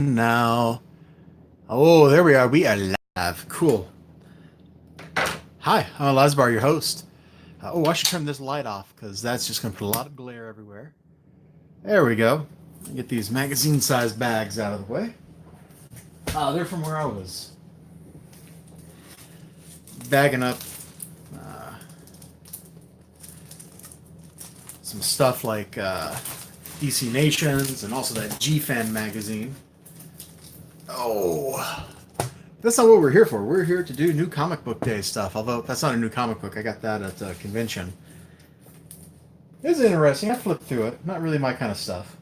Now. Oh, there we are. We are live. Cool. Hi, I'm elizibar, your host. I should turn this light off because that's just going to put a lot of glare everywhere. There we go. Get these magazine-sized bags out of the way. They're from where I was bagging up uh, some stuff like DC Nations and also that G-Fan magazine. Oh, that's not what we're here for. We're here to do new comic book day stuff. Although that's not a new comic book. I got that at a convention. It's interesting. I flipped through it. Not really my kind of stuff.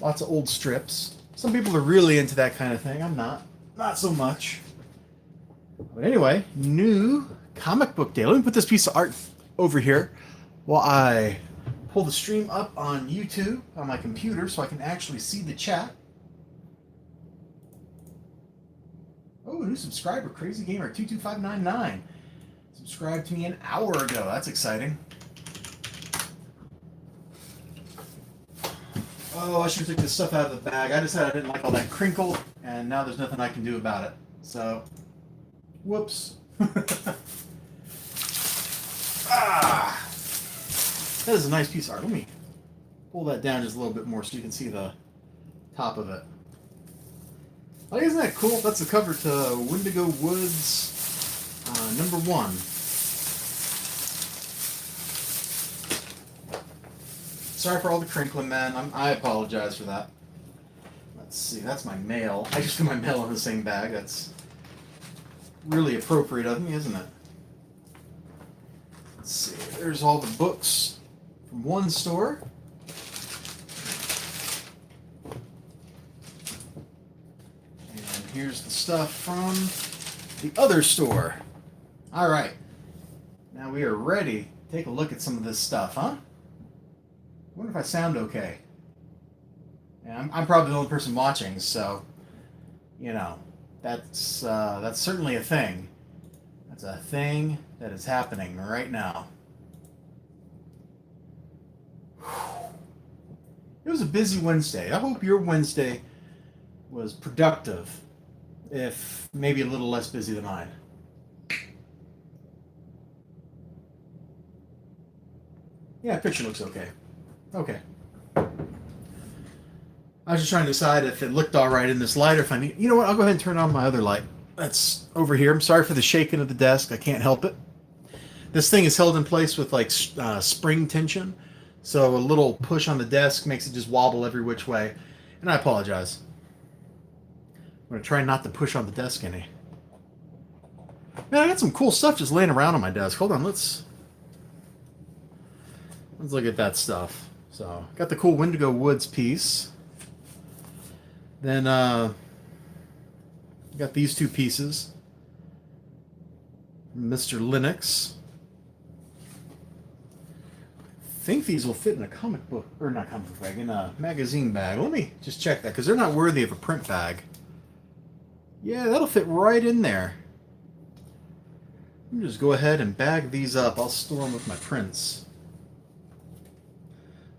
Lots of old strips. Some people are really into that kind of thing. I'm not. Not so much. But anyway, new comic book day. Let me put this piece of art over here while I pull the stream up on YouTube on my computer so I can actually see the chat. Oh, new subscriber, Crazy Gamer 22599. Subscribed to me an hour ago. That's exciting. Oh, I should have took this stuff out of the bag. I decided I didn't like all that crinkle, and now there's nothing I can do about it. So, whoops. That is a nice piece of art. Let me pull that down just a little bit more so you can see the top of it. Like, isn't that cool? That's the cover to Wendigo Woods #1. Sorry for all the crinkling, man. I apologize for that. Let's see. That's my mail. I just put my mail in the same bag. That's really appropriate of me, isn't it? Let's see. There's all the books from one store. Here's the stuff from the other store. All right. Now we are ready to take a look at some of this stuff, huh? I wonder if I sound okay. Yeah, I'm probably the only person watching, so, you know, that's certainly a thing. That's a thing that is happening right now. It was a busy Wednesday. I hope your Wednesday was productive, if maybe a little less busy than mine. Yeah, picture looks okay. Okay. I was just trying to decide if it looked all right in this light, or if I need... You know what? I'll go ahead and turn on my other light. That's over here. I'm sorry for the shaking of the desk. I can't help it. This thing is held in place with, like, spring tension, so a little push on the desk makes it just wobble every which way. And I apologize. I'm going to try not to push on the desk any. Man, I got some cool stuff just laying around on my desk. Hold on, let's look at that stuff. So, got the cool Wendigo Woods piece. Then, got these two pieces. Mr. Linux. I think these will fit in a comic book, or not comic book bag, in a magazine bag. Let me just check that, because they're not worthy of a print bag. Yeah, that'll fit right in there. Let me just go ahead and bag these up. I'll store them with my prints.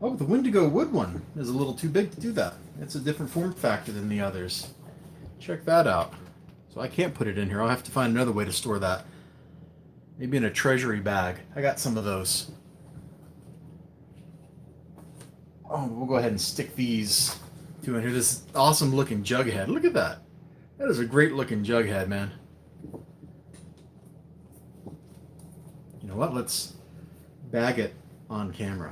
Oh, the Wendigo Wood one is a little too big to do that. It's a different form factor than the others. Check that out. So I can't put it in here. I'll have to find another way to store that. Maybe in a treasury bag. I got some of those. Oh, we'll go ahead and stick these two in here. This awesome looking Jughead. Look at that. That is a great looking Jughead, man. You know what? Let's bag it on camera.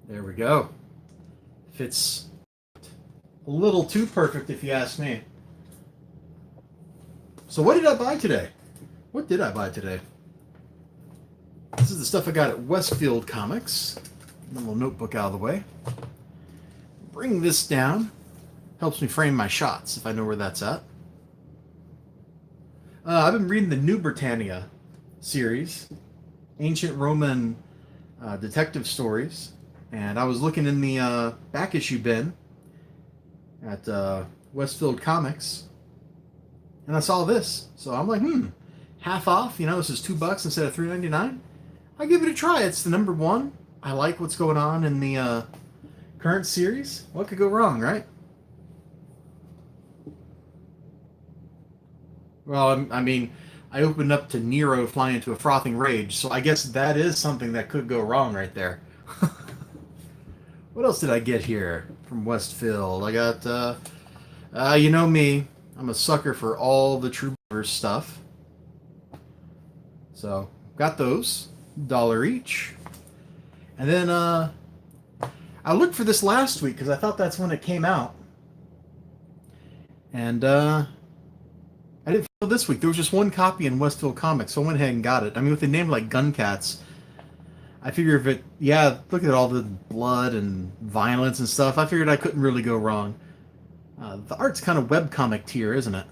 There we go. Fits a little too perfect if you ask me. So what did I buy today? What did I buy today? This is the stuff I got at Westfield Comics. A little notebook out of the way. Bring this down. Helps me frame my shots if I know where that's at. I've been reading the New Britannia series. Ancient Roman detective stories. And I was looking in the back issue bin at Westfield Comics. And I saw this. So I'm like, half off. You know, this is $2 instead of $3.99. I'll give it a try. It's the #1. I like what's going on in the current series. What could go wrong, right? Well, I mean, I opened up to Nero flying into a frothing rage, so I guess that is something that could go wrong right there. What else did I get here from Westfield? I got, you know me, I'm a sucker for all the True Believers stuff. So, got those, $1 each. And then, I looked for this last week because I thought that's when it came out. And, I didn't feel this week. There was just one copy in Westfield Comics, so I went ahead and got it. I mean, with a name like Guncats, I figure if it, yeah, look at all the blood and violence and stuff. I figured I couldn't really go wrong. The art's kind of webcomic tier, isn't it?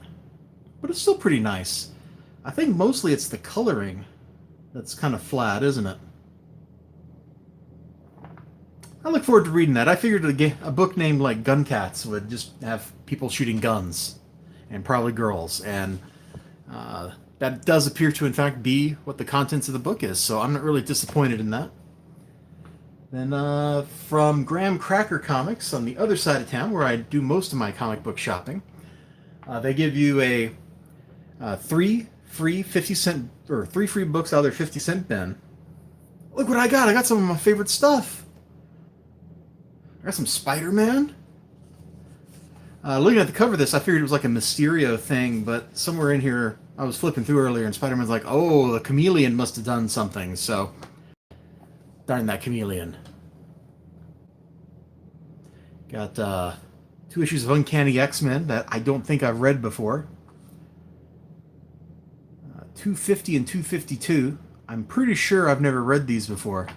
But it's still pretty nice. I think mostly it's the coloring that's kind of flat, isn't it? I look forward to reading that. I figured a book named like Guncats would just have people shooting guns, and probably girls, and that does appear to in fact be what the contents of the book is, so I'm not really disappointed in that. Then from Graham Cracker Comics on the other side of town, where I do most of my comic book shopping, they give you a 3 free books out of their 50-cent bin. Look what I got! I got some of my favorite stuff. I got some Spider-Man. Looking at the cover of this, I figured it was like a Mysterio thing, but somewhere in here, I was flipping through earlier, and Spider-Man's like, oh, the chameleon must have done something, so darn that chameleon. Got 2 issues of Uncanny X-Men that I don't think I've read before. 250 and 252. I'm pretty sure I've never read these before.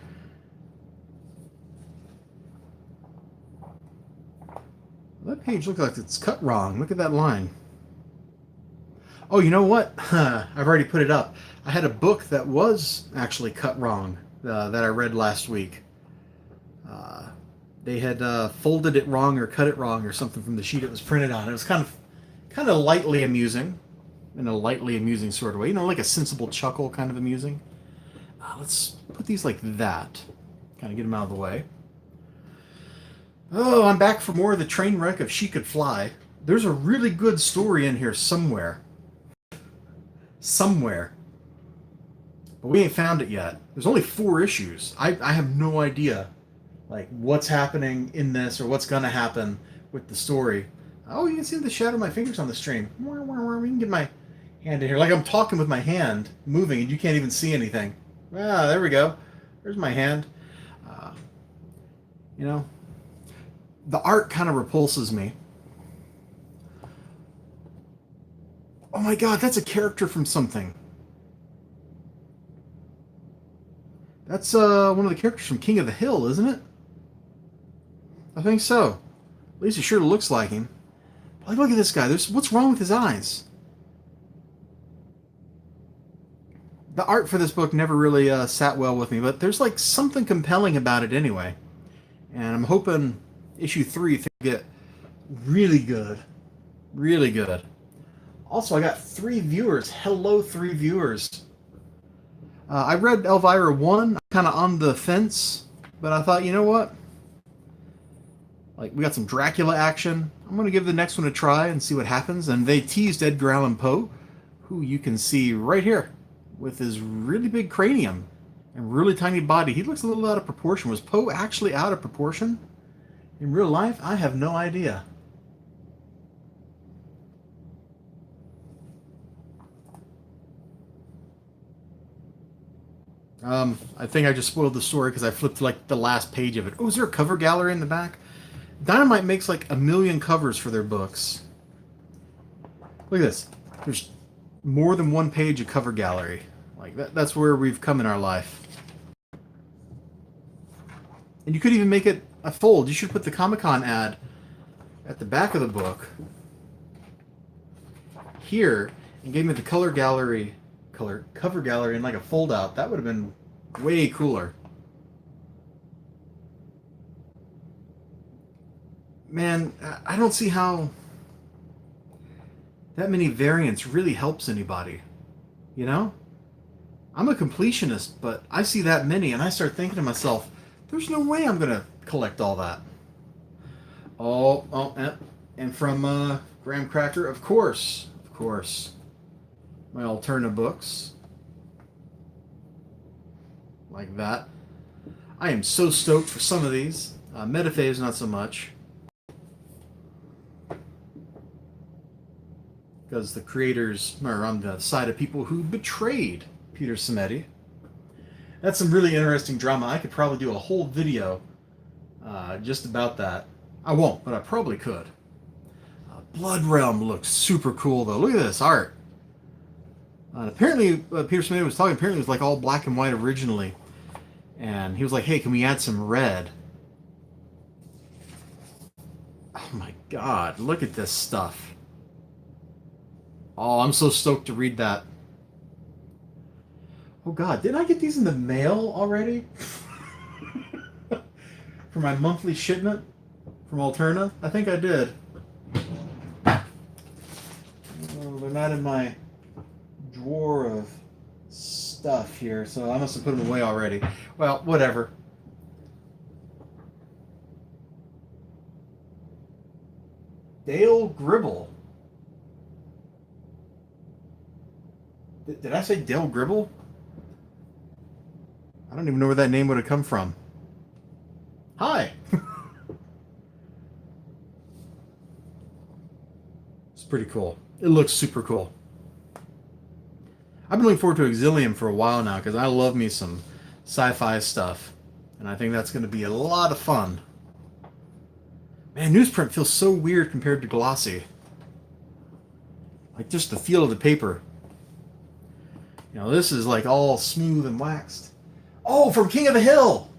That page looks like it's cut wrong. Look at that line. Oh, you know what? I've already put it up. I had a book that was actually cut wrong that I read last week. They had folded it wrong or cut it wrong or something from the sheet it was printed on. It was kind of lightly amusing, in a lightly amusing sort of way. You know, like a sensible chuckle kind of amusing. Let's put these like that. Kind of get them out of the way. Oh, I'm back for more of the train wreck of She Could Fly. There's a really good story in here somewhere. Somewhere. But we ain't found it yet. There's only 4 issues. I have no idea, like, what's happening in this or what's going to happen with the story. Oh, you can see the shadow of my fingers on the stream. You can get my hand in here. Like I'm talking with my hand moving and you can't even see anything. Ah, there we go. There's my hand. You know, the art kind of repulses me. Oh my god, that's a character from something. That's one of the characters from King of the Hill, isn't it? I think so. At least it sure looks like him. Like, look at this guy. What's wrong with his eyes? The art for this book never really sat well with me, but there's like something compelling about it anyway. And I'm hoping issue 3 to get really good. Really good. Also, I got 3 viewers. Hello, 3 viewers. I read Elvira 1, kind of on the fence, but I thought, you know what? Like, we got some Dracula action. I'm going to give the next one a try and see what happens. And they teased Edgar Allan Poe, who you can see right here with his really big cranium and really tiny body. He looks a little out of proportion. Was Poe actually out of proportion in real life? I have no idea. I think I just spoiled the story because I flipped like the last page of it. Oh, is there a cover gallery in the back? Dynamite makes like 1 million covers for their books. Look at this. There's more than 1 page of cover gallery. Like that's where we've come in our life. And you could even make it a fold. You should put the Comic-Con ad at the back of the book here and give me the cover gallery in like a fold out. That would have been way cooler. Man, I don't see how that many variants really helps anybody. You know? I'm a completionist, but I see that many and I start thinking to myself, There's no way I'm gonna collect all that. And from Graham Cracker, of course. My Alterna books. Like that. I am so stoked for some of these. Metaphase, not so much. Because the creators are on the side of people who betrayed Peter Simeti. That's some really interesting drama. I could probably do a whole video just about that. I won't, but I probably could. Blood Realm looks super cool, though. Look at this art. Apparently, Peter Simeti was talking, apparently it was like all black and white originally. And he was like, hey, can we add some red? Oh my god, look at this stuff. Oh, I'm so stoked to read that. Oh god, didn't I get these in the mail already? For my monthly shipment from Alterna? I think I did. Oh, they're not in my drawer of stuff here, so I must have put them away already. Well, whatever. Dale Gribble. Did I say Dale Gribble? I don't even know where that name would have come from. Hi! It's pretty cool. It looks super cool. I've been looking forward to Exilium for a while now because I love me some sci-fi stuff. And I think that's going to be a lot of fun. Man, newsprint feels so weird compared to glossy. Like just the feel of the paper. You know, this is like all smooth and waxed. Oh, from King of the Hill!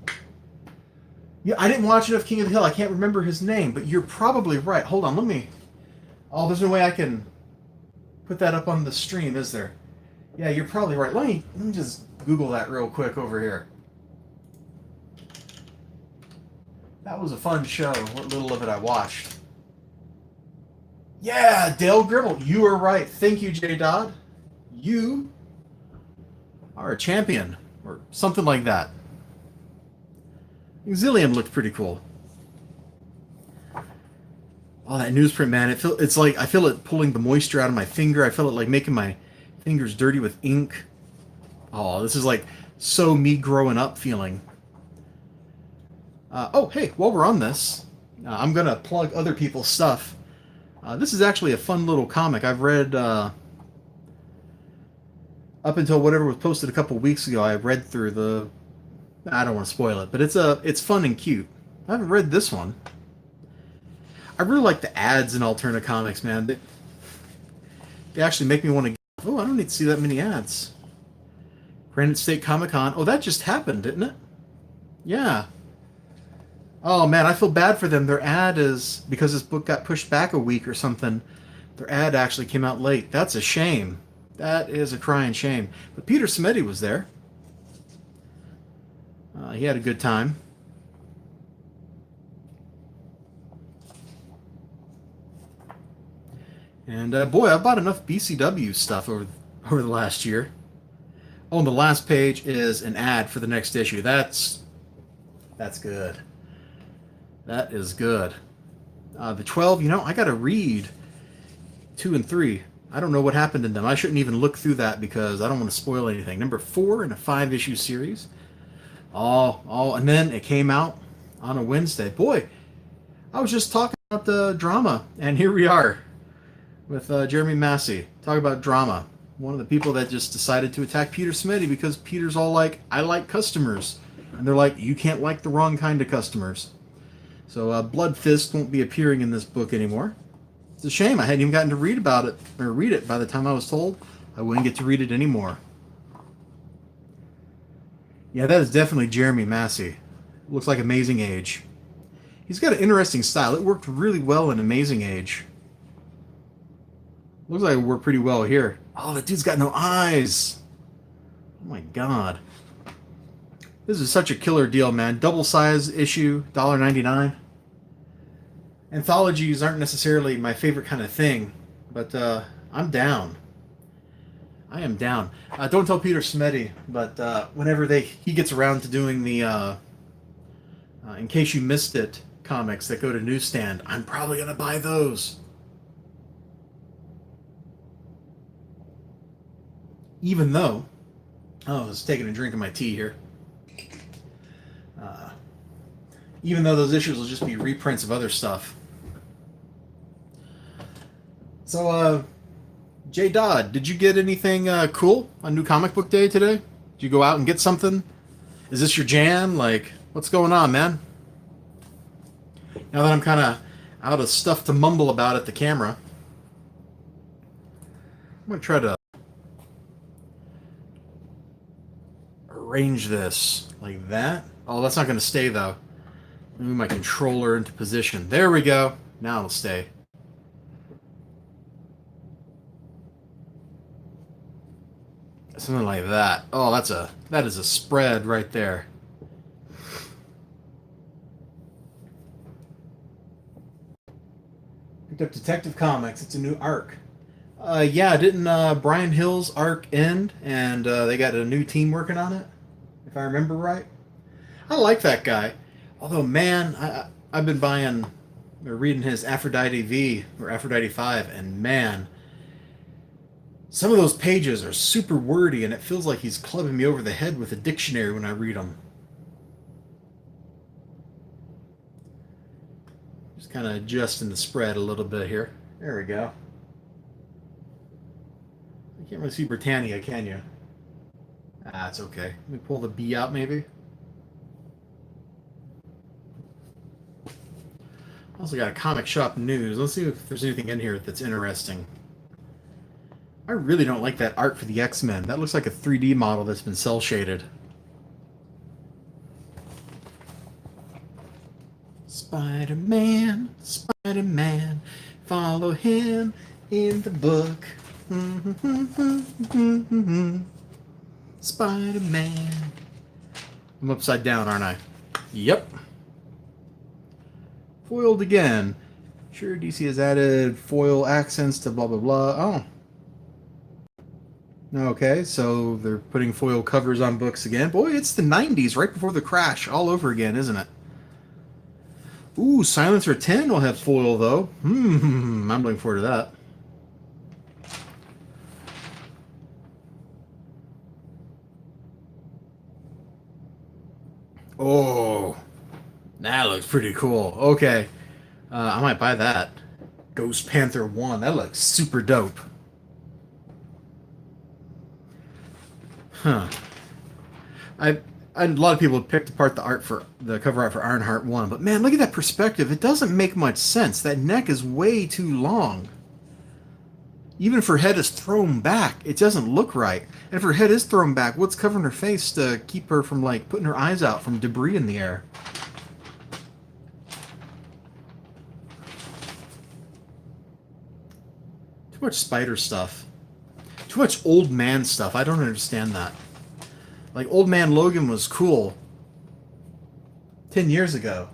Yeah, I didn't watch enough King of the Hill. I can't remember his name, but you're probably right. Hold on, let me... Oh, there's no way I can put that up on the stream, is there? Yeah, you're probably right. Let me just Google that real quick over here. That was a fun show, what little of it I watched. Yeah, Dale Gribble, you are right. Thank you, J. Dodd. You are a champion, or something like that. Exilium looked pretty cool. Oh, that newsprint, man! It's like I feel it pulling the moisture out of my finger. I feel it like making my fingers dirty with ink. Oh, this is like so me growing up feeling. Oh, hey, while we're on this, I'm gonna plug other people's stuff. This is actually a fun little comic I've read. Up until whatever was posted a couple weeks ago, I read through the... I don't want to spoil it, but it's fun and cute. I haven't read this one. I really like the ads in Alterna Comics, man. They actually make me want to... Oh, I don't need to see that many ads. Granite State Comic-Con. Oh, that just happened, didn't it? Yeah. Oh, man, I feel bad for them. Their ad is... Because this book got pushed back a week or something, their ad actually came out late. That's a shame. That is a crying shame. But Peter Simeti was there. He had a good time. And boy, I bought enough BCW stuff over the last year. Oh, and the last page is an ad for the next issue. That's good. That is good. The 12, you know, I got to read 2 and 3. I don't know what happened in them. I shouldn't even look through that because I don't want to spoil anything. Number 4 in a 5-issue series. And then it came out on a Wednesday. Boy, I was just talking about the drama, and here we are with Jeremy Massey. Talk about drama. One of the people that just decided to attack Peter Simeti because Peter's all like, I like customers. And they're like, you can't like the wrong kind of customers. So Blood Fist won't be appearing in this book anymore. It's a shame. I hadn't even gotten to read it by the time I was told I wouldn't get to read it anymore. Yeah, that is definitely Jeremy Massey. Looks like Amazing Age. He's got an interesting style. It worked really well in Amazing Age. Looks like it worked pretty well here. Oh, that dude's got no eyes. Oh my god. This is such a killer deal, man. Double size issue, $1.99. Anthologies aren't necessarily my favorite kind of thing, but I'm down. I am down. Don't tell Peter Simeti, but whenever he gets around to doing the In case you missed it, comics that go to newsstand, I'm probably going to buy those. Even though, oh, I was taking a drink of my tea here. Uh, Even though those issues will just be reprints of other stuff. So, J. Dodd, did you get anything cool on New Comic Book Day today? Did you go out and get something? Is this your jam? Like, what's going on, man? Now that I'm kind of out of stuff to mumble about at the camera, I'm going to try to arrange this like that. Oh, that's not going to stay, though. Move my controller into position. There we go. Now it'll stay. Something like that. Oh, that is a spread right there. Picked up Detective Comics. It's a new arc. Yeah, didn't Brian Hill's arc end, and they got a new team working on it, if I remember right. I like that guy. Although, man, I've been buying or reading his Aphrodite V or Aphrodite 5, and man, some of those pages are super wordy, and it feels like he's clubbing me over the head with a dictionary when I read them. Just kind of adjusting the spread a little bit here. There we go. You can't really see Britannia, can you? Ah, it's okay. Let me pull the B out, maybe. Also got a comic shop news. Let's see if there's anything in here that's interesting. I really don't like that art for the X-Men. That looks like a 3D model that's been cel-shaded. Spider-Man, Spider-Man, follow him in the book. Spider-Man. I'm upside down, aren't I? Yep. Foiled again. Sure, DC has added foil accents to blah blah blah. Oh. Okay, so they're putting foil covers on books again. Boy, it's the 90s, right before the crash, all over again, isn't it? Ooh, Silencer 10 will have foil, though. I'm looking forward to that. Oh, that looks pretty cool. Okay, I might buy that. Ghost Panther 1, that looks super dope. Huh. A lot of people have picked apart the cover art for Ironheart 1, but man, look at that perspective. It doesn't make much sense. That neck is way too long. Even if her head is thrown back, it doesn't look right. And if her head is thrown back, what's covering her face to keep her from, like, putting her eyes out from debris in the air? Too much spider stuff. Too much old man stuff. I don't understand that. Like, Old Man Logan was cool 10 years ago.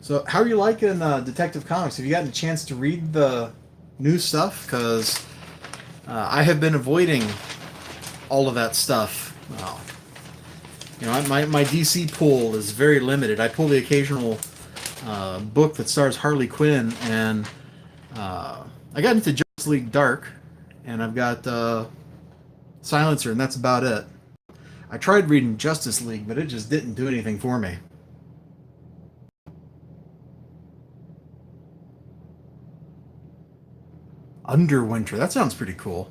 So, how are you liking Detective Comics? Have you gotten a chance to read the new stuff? Because I have been avoiding all of that stuff. Well, you know, my DC pull is very limited. I pull the occasional book that stars Harley Quinn, and I got into Justice League Dark, and I've got Silencer, and that's about it. I tried reading Justice League, but it just didn't do anything for me. Underwinter, that sounds pretty cool.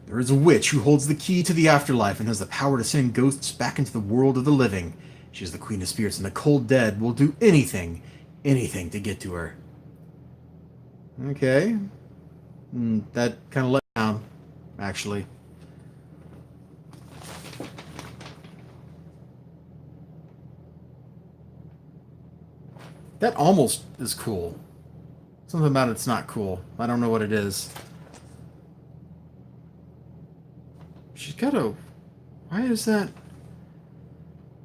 There is a witch who holds the key to the afterlife and has the power to send ghosts back into the world of the living. She is the queen of spirits, and the cold dead will do anything to get to her. Okay. That kind of let down, actually. That almost is cool. Something about it's not cool. I don't know what it is. She's got a... Why is that...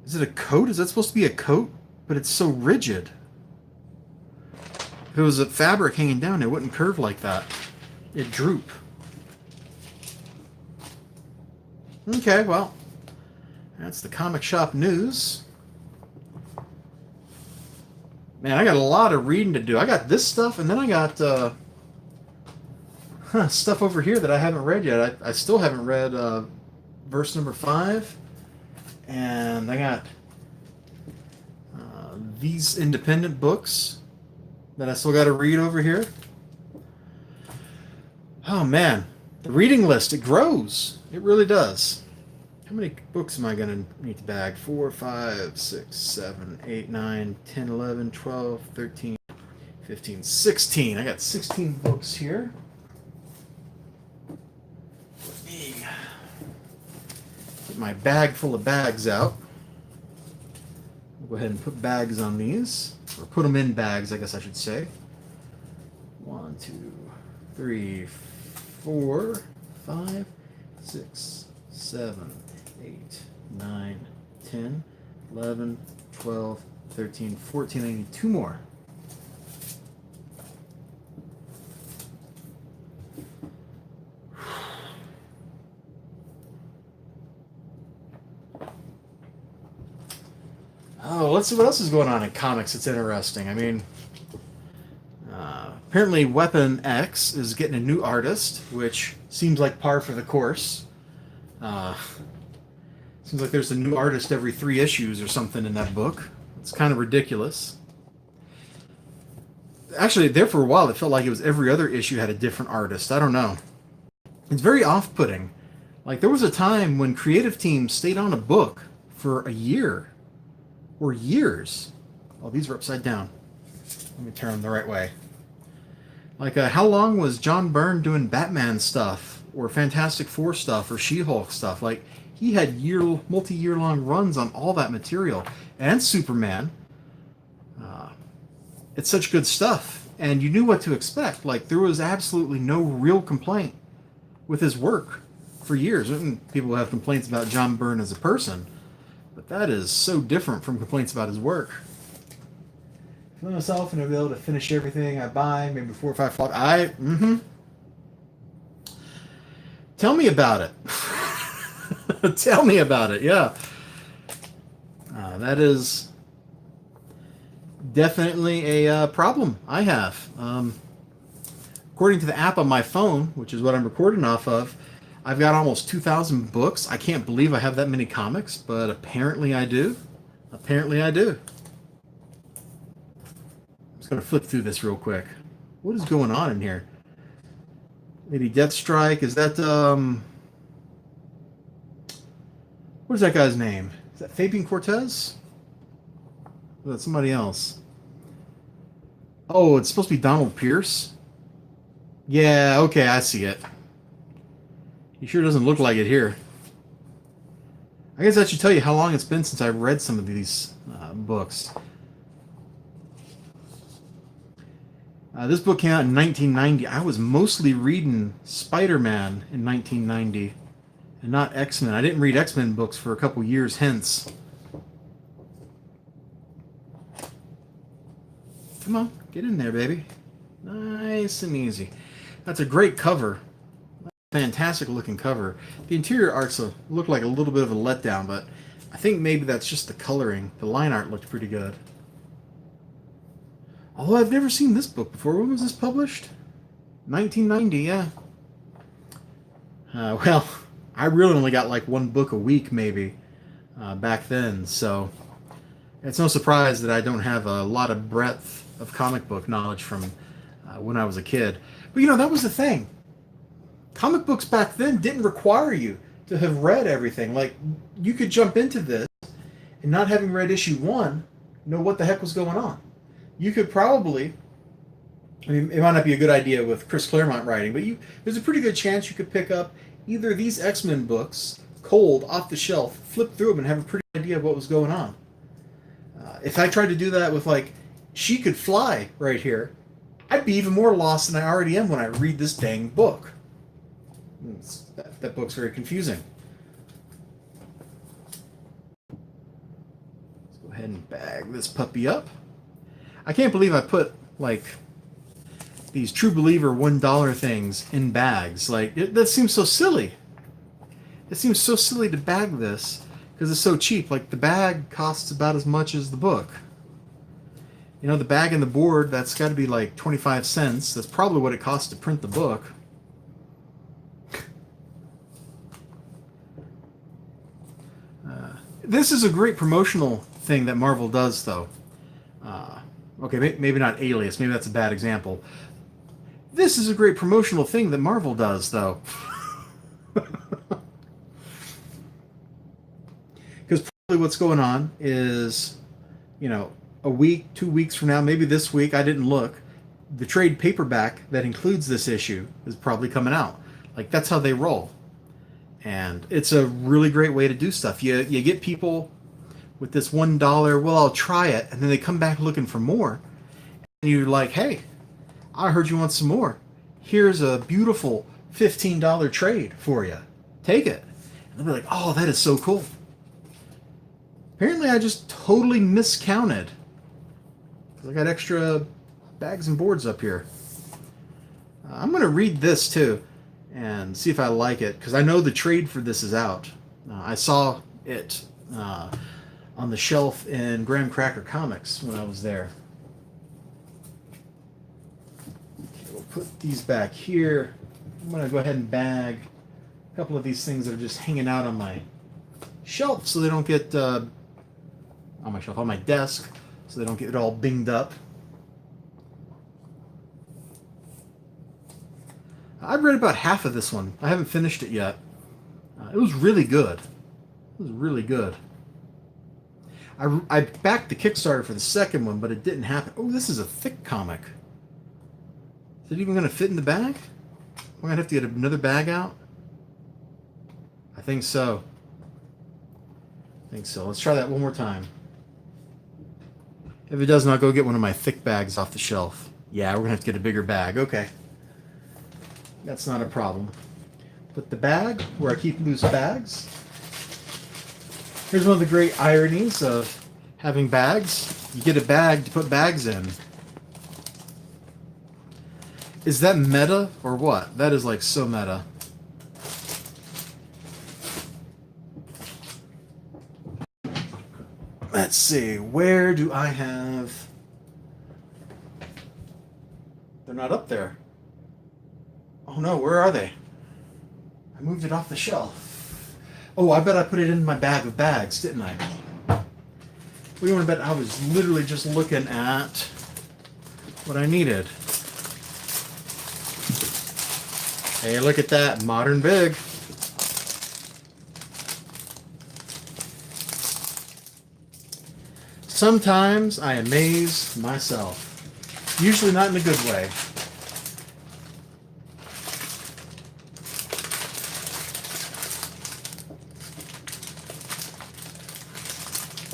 Is it a coat? Is that supposed to be a coat? But it's so rigid. If it was a fabric hanging down, it wouldn't curve like that. It droop. Okay, well, that's the comic shop news. Man, I got a lot of reading to do. I got this stuff, and then I got stuff over here that I haven't read yet. I still haven't read verse number 5, and I got these independent books that I still got to read over here. Oh man, the reading list, it grows. It really does. How many books am I going to need to bag? 4, 5, 6, 7, 8, 9, 10, 11, 12, 13, 15, 16. I got 16 books here. Let me get my bag full of bags out. I'll go ahead and put bags on these. Or put them in bags, I guess I should say. 1, 2, 3, 4, 5, 6, 7, 8, 9, 10, 11, 12, 13, 14. I need 2 more. Oh, let's see what else is going on in comics that's interesting. I mean, apparently Weapon X is getting a new artist, which seems like par for the course. Seems like there's a new artist every 3 issues or something in that book. It's kind of ridiculous. Actually, there for a while, it felt like it was every other issue had a different artist. I don't know. It's very off-putting. Like, there was a time when creative teams stayed on a book for a year or years. Oh, these are upside down. Let me turn them the right way. Like, how long was John Byrne doing Batman stuff, or Fantastic Four stuff, or She-Hulk stuff? Like, he had multi-year long runs on all that material, and Superman. It's such good stuff, and you knew what to expect. Like, there was absolutely no real complaint with his work for years. And people have complaints about John Byrne as a person, but that is so different from complaints about his work. For myself, and I'll be able to finish everything I buy, maybe 4 or 5 o'clock. Tell me about it. Tell me about it, yeah. That is definitely a problem I have. According to the app on my phone, which is what I'm recording off of, I've got almost 2,000 books. I can't believe I have that many comics, but apparently I do. Apparently I do. I'm just going to flip through this real quick. What is going on in here? Maybe Deathstrike. Is that, what is that guy's name? Is that Fabian Cortez? Or is that somebody else? Oh, it's supposed to be Donald Pierce? Yeah, okay, I see it. He sure doesn't look like it here. I guess I should tell you how long it's been since I've read some of these books. This book came out in 1990. I was mostly reading Spider-Man in 1990 and not X-Men. I didn't read X-Men books for a couple years hence. Come on, get in there, baby. Nice and easy. That's a great cover. Fantastic looking cover. The interior art's looked like a little bit of a letdown, but I think maybe that's just the coloring. The line art looked pretty good. Although I've never seen this book before. When was this published? 1990, yeah. Well, I really only got like 1 book a week maybe back then, so it's no surprise that I don't have a lot of breadth of comic book knowledge from when I was a kid. But you know, that was the thing. Comic books back then didn't require you to have read everything. Like, you could jump into this and not having read issue 1, know what the heck was going on. You could probably, I mean, it might not be a good idea with Chris Claremont writing, but there's a pretty good chance you could pick up either these X-Men books, cold, off the shelf, flip through them and have a pretty idea of what was going on. If I tried to do that with, like, She Could Fly right here, I'd be even more lost than I already am when I read this dang book. That book's very confusing. Let's go ahead and bag this puppy up. I can't believe I put, like, these True Believer $1 things in bags. Like, that seems so silly. It seems so silly to bag this because it's so cheap. Like, the bag costs about as much as the book. You know, the bag and the board, that's got to be like 25 cents. That's probably what it costs to print the book. This is a great promotional thing that Marvel does, though. Okay, maybe not Alias. Maybe that's a bad example. This is a great promotional thing that Marvel does, though. Because probably what's going on is, you know, a week, 2 weeks from now, maybe this week, I didn't look, the trade paperback that includes this issue is probably coming out. Like, that's how they roll. And it's a really great way to do stuff. You get people with this $1, well, I'll try it, and then they come back looking for more. And you're like, hey, I heard you want some more. Here's a beautiful $15 trade for you. Take it. And they'll be like, oh, that is so cool. Apparently I just totally miscounted. I got extra bags and boards up here. I'm going to read this too and see if I like it, because I know the trade for this is out. I saw it on the shelf in Graham Cracker Comics when I was there. Okay, we'll put these back here. I'm going to go ahead and bag a couple of these things that are just hanging out on my shelf so they don't get on my desk, so they don't get all binged up. I've read about half of this one. I haven't finished it yet. It was really good. It was really good. I backed the Kickstarter for the second one, but it didn't happen. Oh, this is a thick comic. Is it even going to fit in the bag? I'm going to have to get another bag out? I think so. Let's try that one more time. If it doesn't, I'll go get one of my thick bags off the shelf. Yeah, we're going to have to get a bigger bag. Okay. That's not a problem. Put the bag where I keep loose bags. Here's one of the great ironies of having bags. You get a bag to put bags in. Is that meta or what? That is like so meta. Let's see, where do I have... They're not up there. Oh no, where are they? I moved it off the shelf. Oh, I bet I put it in my bag of bags, didn't I? What do you want to bet? I was literally just looking at what I needed. Hey, look at that, modern big. Sometimes I amaze myself. Usually not in a good way.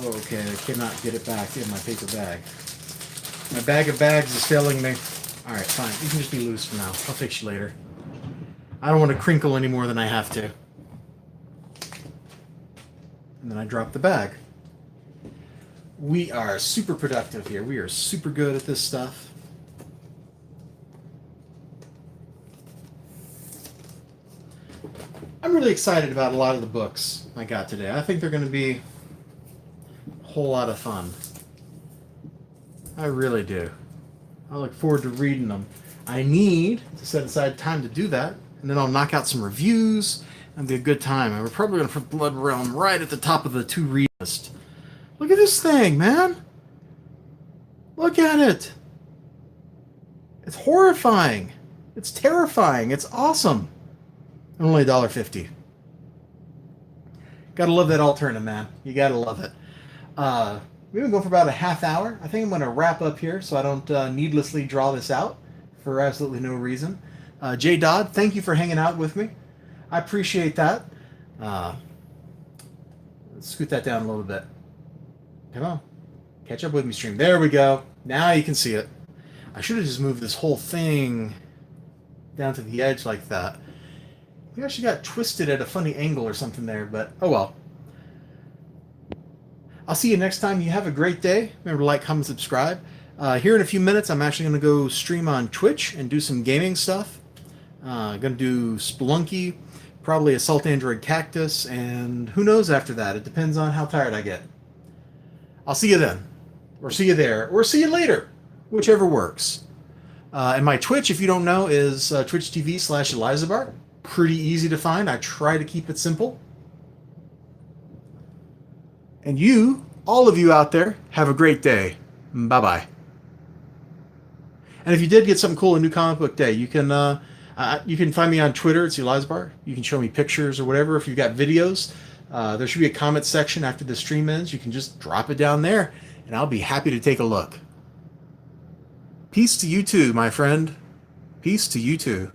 Okay, I cannot get it back in my paper bag. My bag of bags is failing me. Alright, fine. You can just be loose for now. I'll fix you later. I don't want to crinkle any more than I have to. And then I drop the bag. We are super productive here. We are super good at this stuff. I'm really excited about a lot of the books I got today. I think they're going to be a whole lot of fun. I really do. I look forward to reading them. I need to set aside time to do that, and then I'll knock out some reviews and be a good time. And we're probably going to put Blood Realm right at the top of the to-read list. Look at this thing, man. Look at it. It's horrifying. It's terrifying. It's awesome. And only $1.50. Gotta love that alternative, man. You gotta love it. We've been going for about a half hour. I think I'm going to wrap up here so I don't needlessly draw this out for absolutely no reason. Jay Dodd, thank you for hanging out with me. I appreciate that. Let's scoot that down a little bit. Come on. Catch up with me, stream. There we go. Now you can see it. I should have just moved this whole thing down to the edge like that. We actually got twisted at a funny angle or something there, but oh well. I'll see you next time. You have a great day. Remember to like, comment, subscribe. Here in a few minutes, I'm actually going to go stream on Twitch and do some gaming stuff. I'm going to do Spelunky, probably a Salt Android Cactus, and who knows after that. It depends on how tired I get. I'll see you then, or see you there, or see you later, whichever works. And my Twitch, if you don't know, is Twitch TV/elizibar. Pretty easy to find. I try to keep it simple. And you, all of you out there, have a great day. Bye-bye. And if you did get something cool, a new comic book day, you can find me on Twitter. It's elizibar. You can show me pictures or whatever. If you've got videos, there should be a comment section after the stream ends. You can just drop it down there, and I'll be happy to take a look. Peace to you too, my friend. Peace to you too.